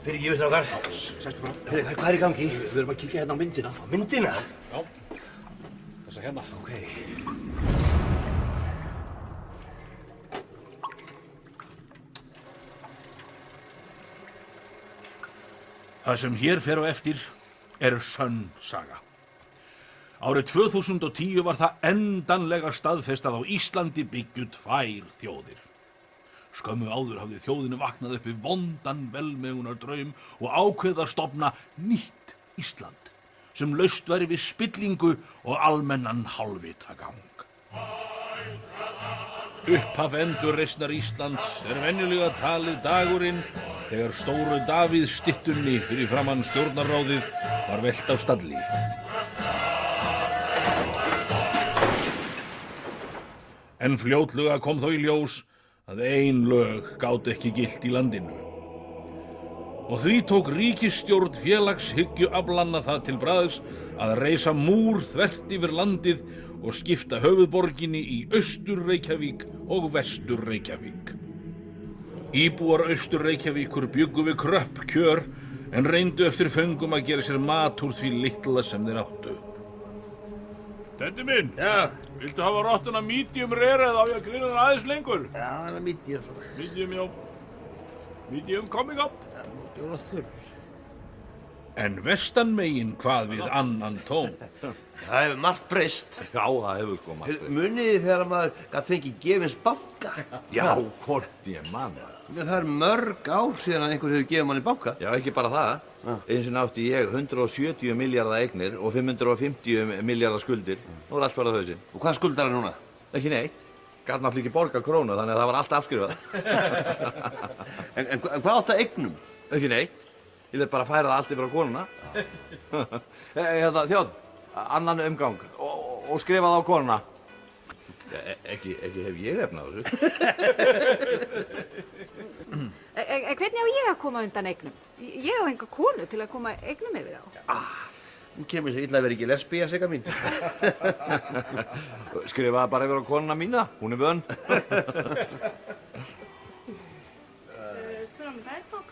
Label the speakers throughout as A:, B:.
A: Fyrirgefið, strákar.
B: Sestu bara.
A: Heyrðu, hvað er í gangi?
B: Við erum að kíkja hérna á myndina.
A: Á myndina?
B: Já. Þessa hérna.
A: Ok.
C: Það sem hér fer á eftir er sönn saga. Árið 2010 var það endanlega staðfest að á Íslandi byggju 2 þjóðir. Skömmu áður hafði þjóðinni vaknað upp við vondan velmegunar draum og ákveðið að stofna nýtt Ísland sem laust væri við spillingu og almennan hálfvitagang. Upphaf endurreisnar Íslands er venjulega talið dagurinn þegar stóru Davíðsstyttunni fyrir framan stjórnarráðið var velt af stalli. En fljótlega kom þó í ljós að ein lög gátu ekki gilt í landinu. Og því tók ríkisstjórn félagshyggjuaflanna það til bragðs að reisa múr þvert yfir landið og skipta höfuðborginni í Austur-Reykjavík og Vestur-Reykjavík. Íbúar Austur-Reykjavíkur bjuggu við kröpp kjör en reyndu eftir föngum að gera sér mat úr því litla sem þeir áttu. Tetti minn,
A: Já.
C: viltu hafa rottuna medium rare eða á ég að grilla hann aðeins lengur?
A: Já, það er medium svona.
C: Medium, já. Medium coming up.
A: Já, það er þurr.
C: En vestanmegin hvað við annan tón.
A: Það hefur margt breyst.
D: Já, það hefur sko margt.
A: Muniði þegar maður gat fengið gefins banka?
D: Já, hvort ég man.
A: Það er mörg ár síðan að einhver hefur gefið manni banka.
D: Já, ekki bara það. Eins og átti ég 170 milljarða eignir og 550 milljarða skuldir. Nú er allt farið á hausinn.
A: Og hvað skuldar það núna?
D: Ekki neitt. Gat náttúrulega ekki borga krónu, þannig að það var allt afskrifað.
A: En hvað átt að eignum?
D: Ekki neitt. Ég lét bara færa það allt yfir á konuna. Þjóð, annan umgang og skrifa það á konuna. Ekki hef ég efnað þessu.
E: Hvernig á ég að koma undan eignum? Ég á enga konu til að koma eignum yfir á.
A: Nú kemur svo illa að vera ekki lesbía, Sigga mín.
D: Skrifa það bara yfir á konuna mína, hún er vön.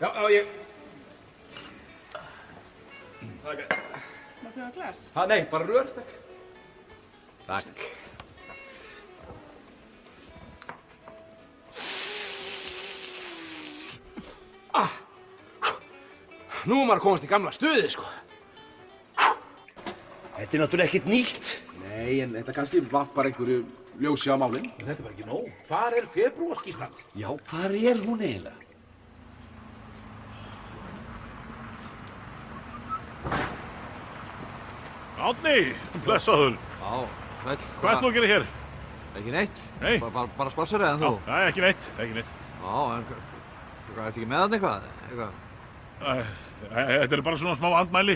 B: Já, ég...
E: Máttu hafa glas?
B: Nei, bara rörstakk.
D: Takk.
B: Nú er maður að komast í gamla stuðið, sko.
A: Þetta er náttúrulega ekkert nýtt.
B: Nei, en þetta kannski varpar einhverju ljósi á málin. En þetta er bara ekki nóg. Hvar er febrúarskýrslan?
A: Já, hvar er hún eiginlega?
C: Árni, blessaður.
D: Já, vel.
C: Hvað ert þú að gera hér?
D: Ekki neitt.
C: Nei.
D: Bara spassur eða þú?
C: Nei, ekki neitt.
D: Já, en hvað, ertu ekki með þarna eitthvað?
C: Nei, Þetta er bara svona smá andmæli.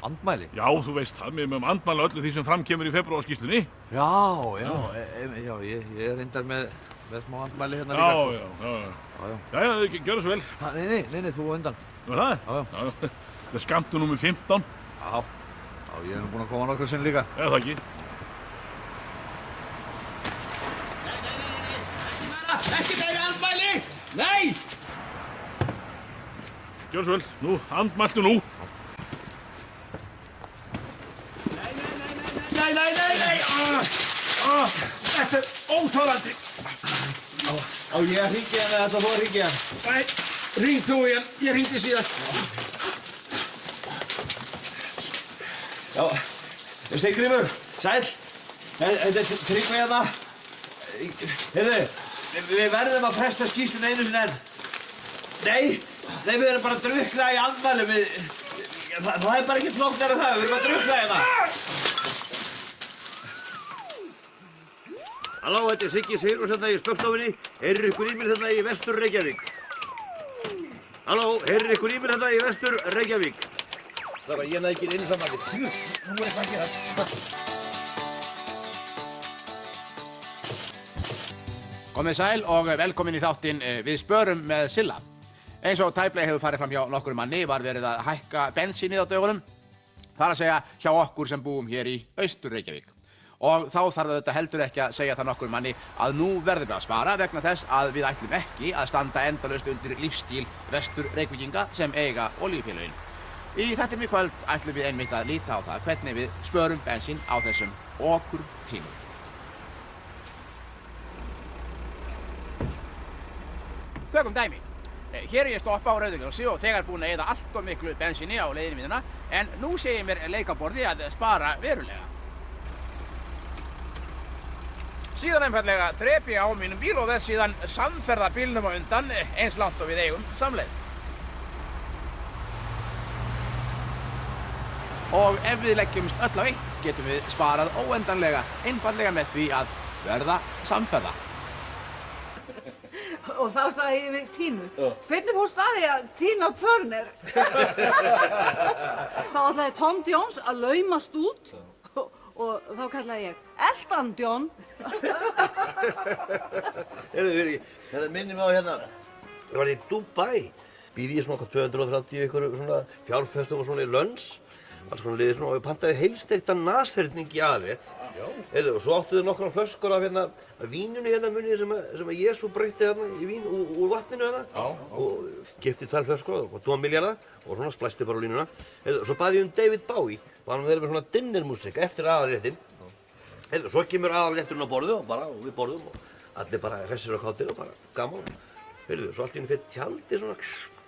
A: Andmæli?
C: Já, þú veist það, við mögum andmæla öllu því sem framkemur í febrúarskýrslunni.
D: Já, ég er reyndar með smá andmæli hérna
C: Já,
D: líka.
C: já, gjör það svo vel.
D: Nei, þú á undan.
C: Nú er það?
D: Já.
C: Það er skammtu númer 15.
D: Já, ég er nú búinn að koma nokkru sinni líka.
C: Eða það ekki.
B: Ekki meira andmæli! Nei!
C: Gjör svo vel. Nú, andmæltu nú.
B: Nei! Þetta er óþolandi!
A: Á ég að hringja hann eða þetta þú að hringja hann?
B: Nei, hring þú í hann. Ég hringdi síðan.
A: Já, Steingrímur, sæll. Þetta er Tryggvi hérna. Heyrðu, við verðum að fresta skýrslunni einu sinni enn. Nei, við erum bara að drukkna í andmælum. Það er bara ekki flóknara það, við erum að drukkna hérna.
F: Halló, þetta er Siggi Sigurðsson hérna í Spaugstofunni. Heyrir ykkur í mér hérna í Vestur Reykjavík? Halló, heyrir ykkur í mér hérna í Vestur Reykjavík?
A: Það var ég næði ekki inn í samvækið. Nú er eitthvað að gerast.
B: Komið sæl og velkomin í þáttinn Við spörum með Silla. Eins og tæplega hefur farið fram hjá nokkur manni var verið að hækka bensínið á dögunum. Það er að segja hjá okkur sem búum hér í Austur Reykjavík. Og þá þarf þetta heldur ekki að segja það nokkur manni að nú verðum við að spara vegna þess að við ætlum ekki að standa endalaust undir lífsstíl Vestur Reykvíkinga sem eiga olíufélögin. Í þættinum í kvöld ætlum við einmitt að líta á það hvernig við spörum bensín á þessum okurtímum. Tökum dæmi. Hér er ég stoppa á rauðuljósi og þegar búinn að eyða allt of miklu bensíni á leiðinni mínuna en nú sé ég mér leikaborði að spara verulega. Síðan einfaldlega drep ég á mínum bíl og þess síðan samferða bílnum á undan eins langt og við eigum samleið. Og ef við leggjumst öll á eitt getum við sparað óendanlega einfaldlega með því að verða samferða.
E: Og þá sagði ég við Tínu, hvernig fórst að því að Tina Turner? Þá ætlaði Tom Jones að laumast út og þá kallaði ég, Elton John.
F: Heyrðu, þetta minnir mig á hérna. Ég var í Dubai. Býði ég svona 230 ykkur svona fjárfestum og svona í lönns. Alls konar liðir svona og ég pantaði heilsteiktan nasherning í aðrétt. Heyrðu, og svo áttu þau nokkrar flöskur af hérna vínunni hérna munið sem að Jesú breytti hérna í vín úr vatninu hérna. Og keypti 2 flöskur og 2 milljarða og svona splæsti bara á línuna. Heyrðu, og svo baði ég David Bowie og hann verið með svona dinnermusik eftir aðalréttin. Heyrðu, svo kemur aðalrétturinn á borðu og við borðum og allir bara hressir og kátir og bara gaman. Heyrðu, svo allt í einu fer tjaldið svona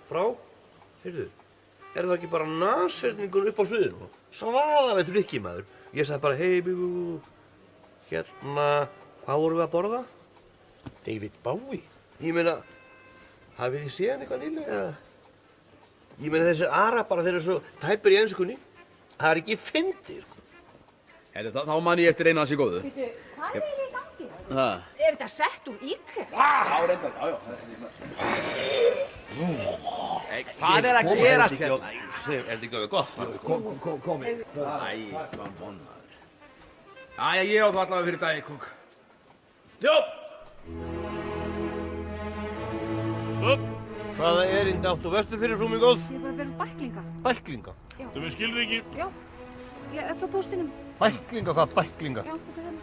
F: frá. Heyrðu, er það ekki bara nasherningur upp á sviðinu? Svaðalegt rykki maður. Ég sagði bara, hei, hérna, hvað vorum við að borða? David Bowie. Ég meina, hafið þið séð hann eitthvað nýlega? Ég meina þessir arabar, þeir eru svo tæpir í enskunni. Það er ekki fyndið, sko.
B: Heyrðu, þá man ég eftir einu hans í góðu.
E: Veitu, hvað er í gangi?
B: Er
E: þetta sett úr IKEA?
B: Já, reyndar, já. Hvað er að gerast hérna?
F: Er þetta ekki alveg gott?
B: Komið. Æ, hvað vonnaður. Æja, ég á það allavega fyrir daginn, kók. Jó!
F: Hvaða erindi áttu vestur fyrir, frú mín góð?
E: Ég er bara að vera bæklinga.
F: Bæklinga?
C: Þú við skilur ekki.
E: Já, ég er frá póstinum.
F: Bæklinga? Hvað bæklinga?
E: Já, þessi hérna.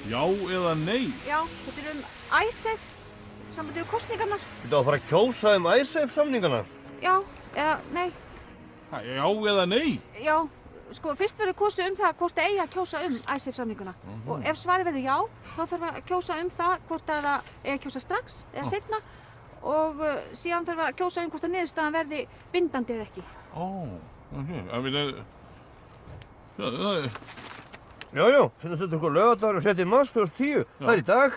C: Já eða nei?
E: Já, þetta er Icesave, sambandið við kosningarnar.
F: Þú á að fara að kjósa Icesave samningana?
E: Já, eða nei.
C: Já eða nei?
E: Já, sko, fyrst verður kosið það hvort það eigi að kjósa Icesave samninguna. Og ef svarið verður já, þá þarf að kjósa það hvort það eigi að kjósa strax eða seinna. Og síðan þarf að kjósa hvort að niðurstaðan verði bindandi eða ekki.
F: Já, sem þetta ykkur laugardagur og setja í mars 2010. Það er í dag.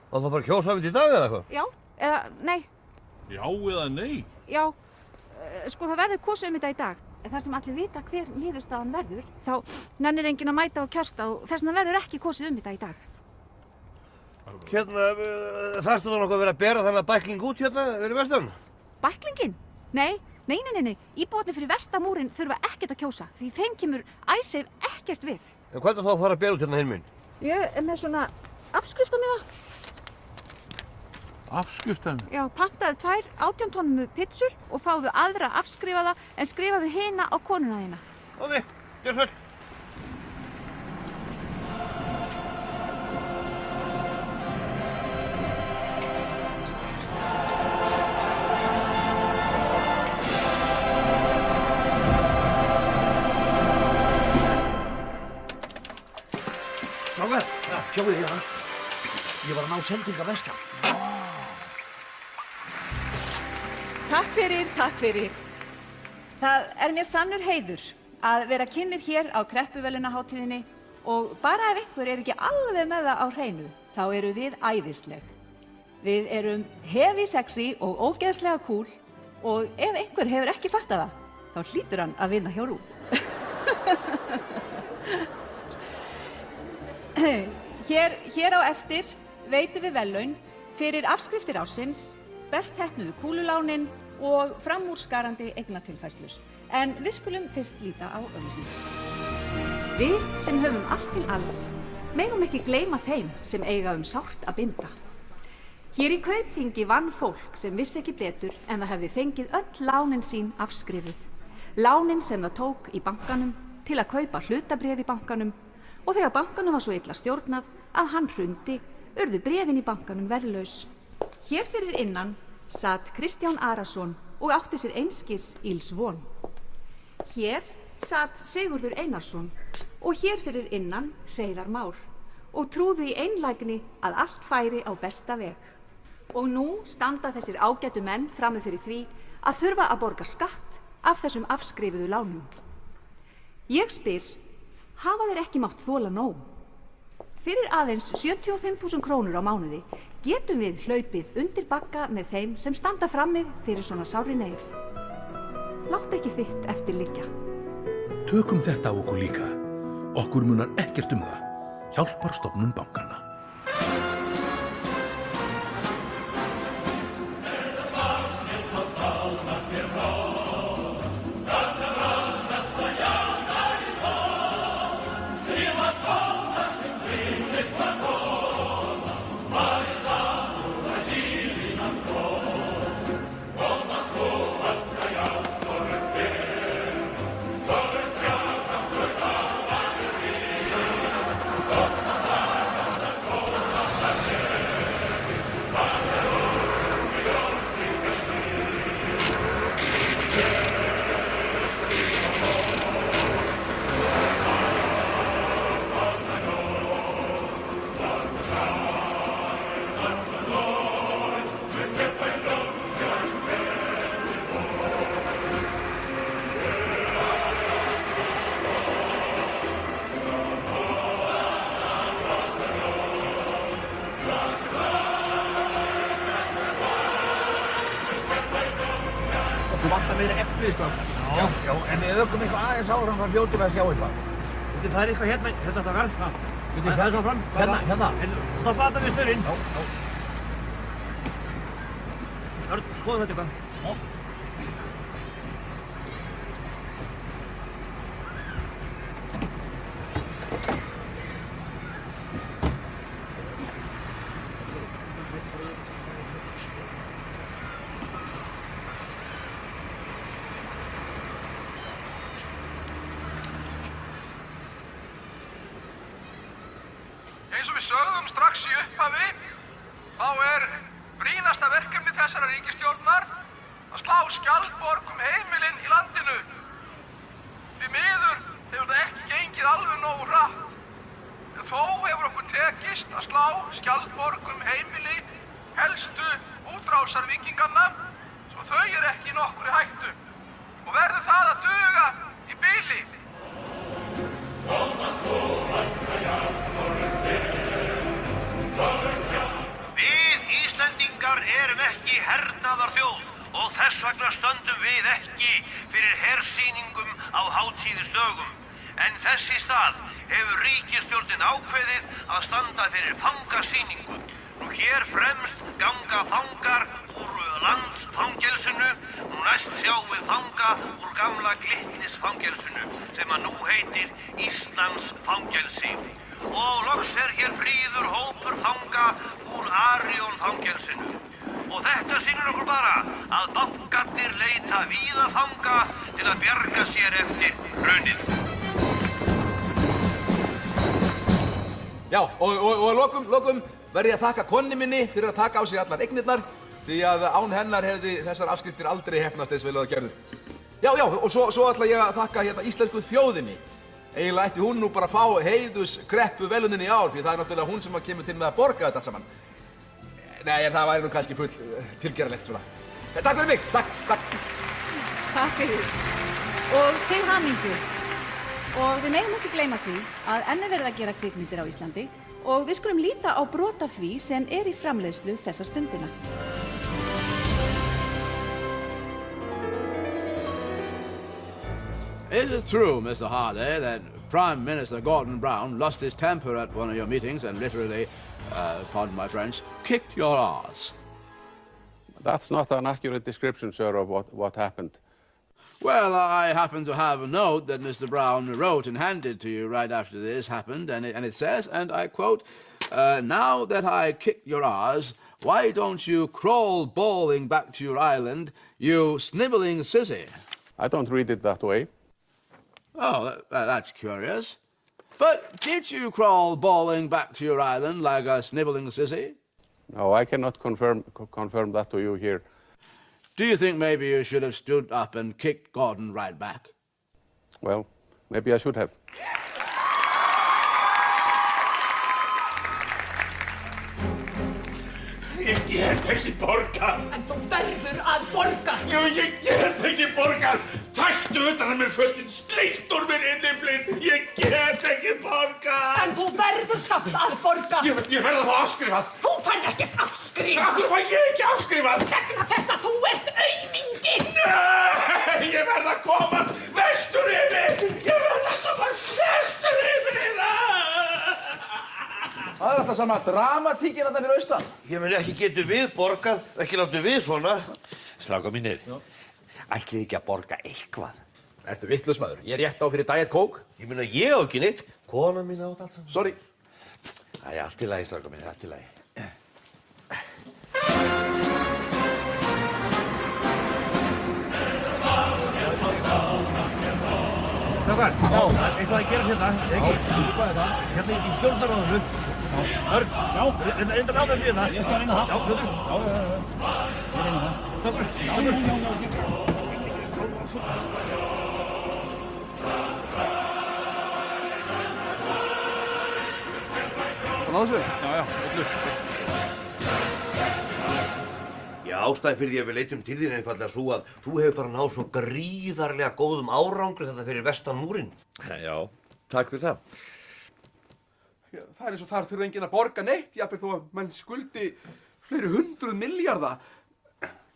F: Og þá bara kjósa í dag eða eitthvað?
E: Já, eða nei.
C: Já eða nei?
E: Já, sko það verður kosið þetta í dag. En það sem allir vita hver niðurstaðan verður, þá nennir enginn að mæta og kjasta og þess vegna verður ekki kosið þetta í dag.
F: Hérna, þarftu þá nokkuð að vera að bera þennan bækling út hérna, verið vestan?
E: Bæklingin? Nei, íbúarnir fyrir vestamúrin þurfa ekkert að kjósa því þeim kemur Icesave ekkert við.
F: En hvað er þá að fara að bera út hérna hinn minn?
E: Ég er með svona afskriftarmiða.
C: Afskriftarmiða?
E: Já, pantaðu 2 18 tonnu pizzur og fáðu aðra afskrifaða en skrifaðu hina á konuna þína.
F: Ok, gjör svo vel.
A: Strákar, sjáu þið hérna. Ég var að ná sendinga vestan.
G: Takk fyrir. Það er mér sannur heiður að vera kynnir hér á kreppuverðlaunahátíðinni og bara ef einhver er ekki alveg með það á hreinu, þá eru við æðisleg. Við erum heavy sexy og ógeðslega cool og ef einhver hefur ekki fattað það, þá hlýtur hann að vinna hjá RÚV. Hér á eftir veitum við verðlaun fyrir afskriftir ársins, best heppnuðu kúlulánin og framúrskarandi eignatilfærslur. En við skulum fyrst líta á auglýsingar.
E: Við sem höfum allt til alls megum ekki gleyma þeim sem eiga sárt að binda. Hér í Kaupþingi vann fólk sem vissi ekki betur en það hefði fengið öll lánin sín afskrifuð. Lánin sem það tók í bankanum til að kaupa hlutabréf í bankanum og þegar bankanum var svo illa stjórnað að hann hrundi, urðu bréfin í bankanum verðlaus. Hér fyrir innan sat Kristján Arason og átti sér einskis ills von. Hér sat Sigurður Einarsson og hér fyrir innan Hreiðar Már og trúðu í einlægni að allt færi á besta veg. Og nú standa þessir ágætu menn frammi fyrir því að þurfa að borga skatt af þessum afskrifuðu lánum. Ég spyr, hafa þeir ekki mátt þola nóg? Fyrir aðeins 75.000 krónur á mánuði getum við hlaupið undir bagga með þeim sem standa frammi fyrir svona sárri neyð. Látt ekki þitt eftir liggja.
C: Tökum þetta á okkur líka. Okkur munar ekkert það. Hjálparstofnun bankanna.
B: Þú vantar meira efnið, strákar.
H: Já, en við ökum eitthvað aðeins áfram þá hljótum við að sjá eitthvað.
F: Það er eitthvað hérna strákar. Það er svo fram.
H: Hérna.
F: Stoppa þetta við staurinn. Örn, skoðum þetta eitthvað.
B: Eins og við sögðum strax í upphafi, þá brýnasta verkefni þessarar ríkisstjórnar að slá skjaldborg heimilin í landinu. Því miður hefur það ekki gengið alveg nógu hratt. En þó hefur okkur tekist að slá skjaldborg heimili helstu útrásarvíkinganna, svo þau ekki í nokkurri hættu. Og verður það að duga í bili.
I: Við Íslendingar erum ekki hernaðar þjóð og þess vegna stöndum við ekki fyrir hersýningum á hátíðisdögum. En þess í stað hefur ríkisstjórnin ákveðið að standa fyrir fangasýningu. Nú hér fremst ganga fangar úr landsfangelsinu. Nú næst sjáum við fanga úr gamla Glitnisfangelsinu sem að nú heitir Íslandsfangelsi. Og loks hér fríður hópur fanga úr Arion-fangelsinu. Og þetta sýnir okkur bara að bankarnir leita víða fanga til að bjarga sér eftir hrunið.
J: Já, og lokum verð ég að þakka konni minni fyrir að taka á sig allar eignirnar því að án hennar hefði þessar afskriftir aldrei heppnast eins vel og það gerðu. Já, og svo ætla ég að þakka hérna íslensku þjóðinni. Eiginlega ætti hún nú bara að fá heiðurskreppuverðlaunin í ár því það er náttúrulega hún sem kemur til með að borga þetta allt saman. Nei, en það væri nú kannski full tilgerðarlegt svona. Takk fyrir mig, takk.
G: Takk fyrir. Og til hamingju. Og við megum ekki gleyma því að enn er verið að gera kvikmyndir á Íslandi og við skulum líta á brot af því sem er í framleiðslu þessa stundina.
B: Is it true, Mr. Hardy, that Prime Minister Gordon Brown lost his temper at one of your meetings and literally, pardon my French, kicked your ass?
K: That's not an accurate description, sir, of what happened.
B: Well, I happen to have a note that Mr. Brown wrote and handed to you right after this happened, and it says, and I quote, now that I kicked your ass, why don't you crawl bawling back to your island, you sniveling sissy?
K: I don't read it that way.
B: Oh, that's curious. But did you crawl bawling back to your island like a sniveling sissy?
K: No, I cannot confirm that to you here.
B: Do you think maybe you should have stood up and kicked Gordon right back?
K: Well, maybe I should have.
C: Ég get ekki borgað.
L: En þú verður að borga.
C: Jú, ég get ekki borgað. Tættu utan að mér fötin, sleikt úr mér inniflinn. Ég get ekki borgað.
L: En þú verður samt að borga.
C: Ég verð að fá afskrifað.
L: Þú færð ekkert afskrifað.
C: Af hverju fæ ég ekki afskrifað?
L: Vegna þess að þú ert aumingi.
C: Nei, ég verð að koma vestur yfir. Ég verð að koma vestur yfir.
J: Það er alltaf sama dramatíkin þarna fyrir austan.
F: Ég meni ekki getur við borgað, ekki láttu við svona.
D: Strákar mínir, ætlið ekki að borga eitthvað?
J: Ertu vitlaus maður? Ég er rétt á fyrir Diet Coke.
F: Ég meina ég á ekki neitt, kona mín á þetta allt saman.
J: Sorry.
D: Æja, allt í lagi, strákar mínir, allt í lagi.
F: Strákar, eitthvað að gera hérna, ekki? Hvað er það? Hérna í stjórnarráðinu. Örn, reynda með á þessu hérna.
M: Ég skal reyna það.
F: Já, hljóður.
M: Já. Ég reyna það.
F: Strákar,
M: Já.
J: Hvað náðu þessu?
M: Já, öllu.
F: Já, ástæðin fyrir því að við leitum til þín einfallega svo að þú hefur bara náð svo gríðarlega góðum árangri þetta fyrir vestan múrinn.
D: Já, takk fyrir það.
J: Það er eins og þar þurfa enginn að borga neitt, jafnvel þó að menn skuldi fleiri 100 milljarða.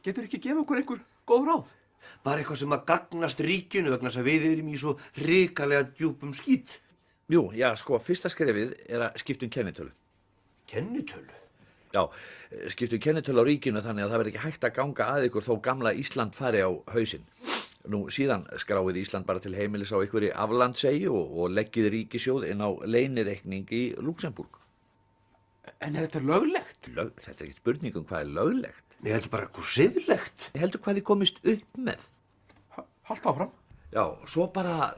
J: Getur ekki gefa okkur einhver góð ráð?
F: Bara eitthvað sem að gagnast ríkinu vegna þess að við erum í svo hrikalega djúpum skít.
D: Jú, já, sko, fyrsta skrefið er að skipta kennitölu.
F: Kennitölu?
D: Já, skipta kennitölu á ríkinu þannig að það verður ekki hægt að ganga að ykkur þó gamla Ísland fari á hausinn. Nú síðan skráið Ísland bara til heimilis á einhverju aflandseyju og leggið ríkissjóð inn á leynireikning í Luxemburg.
J: En er þetta löglegt?
D: Þetta er ekki spurning hvað er löglegt.
F: Nei, þetta er bara eitthvað siðlegt.
D: Ég heldur hvað þið komist upp með.
J: Haltu áfram.
D: Já, svo bara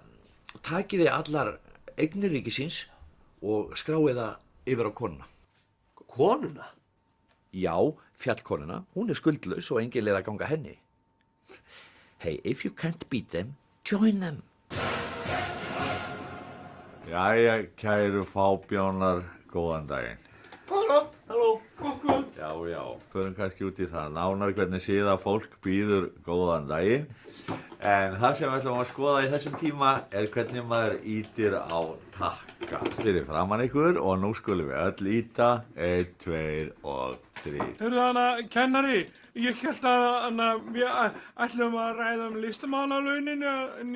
D: takið þið allar eignir ríkisins og skráið það yfir á konuna.
F: Konuna?
D: Já, fjallkonuna. Hún er skuldlaus og engin leið að ganga henni. Hey, if you can't beat them, join them.
N: Jæja, kæru fábjánar, góðan daginn.
F: Halló.
N: Já, förum kannski út í það nánar hvernig síða fólk býður góðan daginn. En það sem við ætlum að skoða í þessum tíma er hvernig maður ítir á takka. Fyrir framan ykkur og nú skulum við öll íta. 1, 2 og 3.
C: Heyrðu hana, kennari, ég hélt að við ætlum að ræða listamannalaunin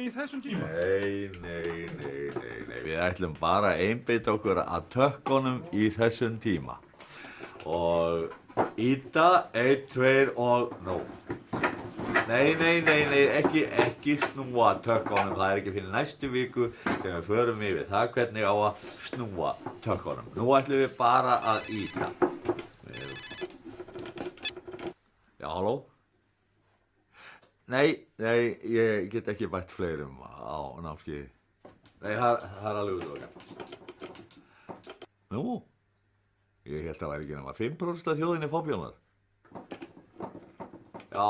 C: í þessum tíma.
N: Nei. Við ætlum bara að einbeita okkur að tökkunum í þessum tíma. Og Íta, 1, 2 og nú. Nei, ekki snúa tökkunum. Það ekki fyrir næstu viku sem við förum yfir það hvernig á að snúa tökkunum. Nú ætlum við bara að íta. Já, halló? Nei, ég get ekki bætt fleirum á námskeiði. Nei, það alveg útlokað. Nú, ég held að væri ekki nema 5% af þjóðinni fábjánar. Já,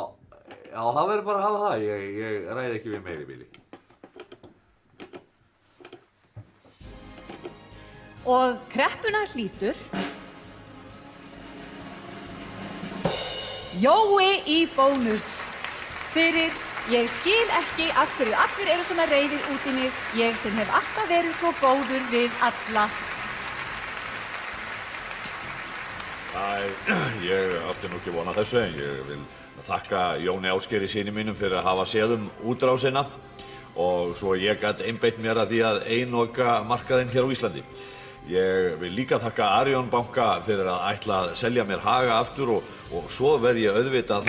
N: það verður bara að hafa það. Ég ræði ekki við meiri bíli.
G: Og kreppuna hlýtur Jói í bónus fyrir ég skil ekki af hverju allir eru svona reiðir út í mig, ég sem hef alltaf verið svo góður við alla.
N: Ég átti nú ekki vona þessu en ég vil þakka Jóni Ásgeiri syni mínum fyrir að hafa séð útrásina og svo ég gat einbeitt mér að því að einoka markaðinn hér á Íslandi. Ég vil líka þakka Arion banka fyrir að ætla að selja mér Haga aftur og svo verð ég auðvitað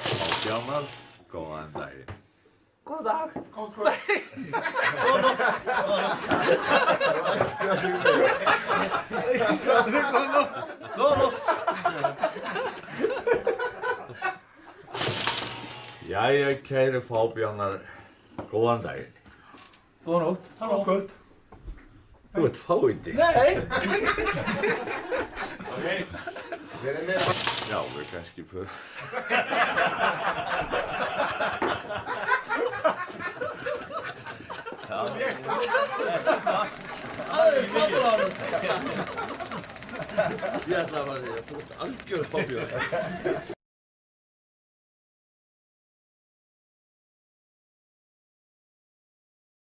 N: Fábjánar, góðan daginn.
J: Góðan dag.
F: Góðan kvöld. Góðan nótt. Góðan nótt.
N: Jæja, kæru fábjánar, góðan daginn.
M: Góðan nótt. Halló. Kvöld.
N: Þú ert fáindi.
M: Nei.
F: Verið með.
N: Já, við kannski fyrir.
F: Ég ætla að vera því að þú ert algjör fábjánar.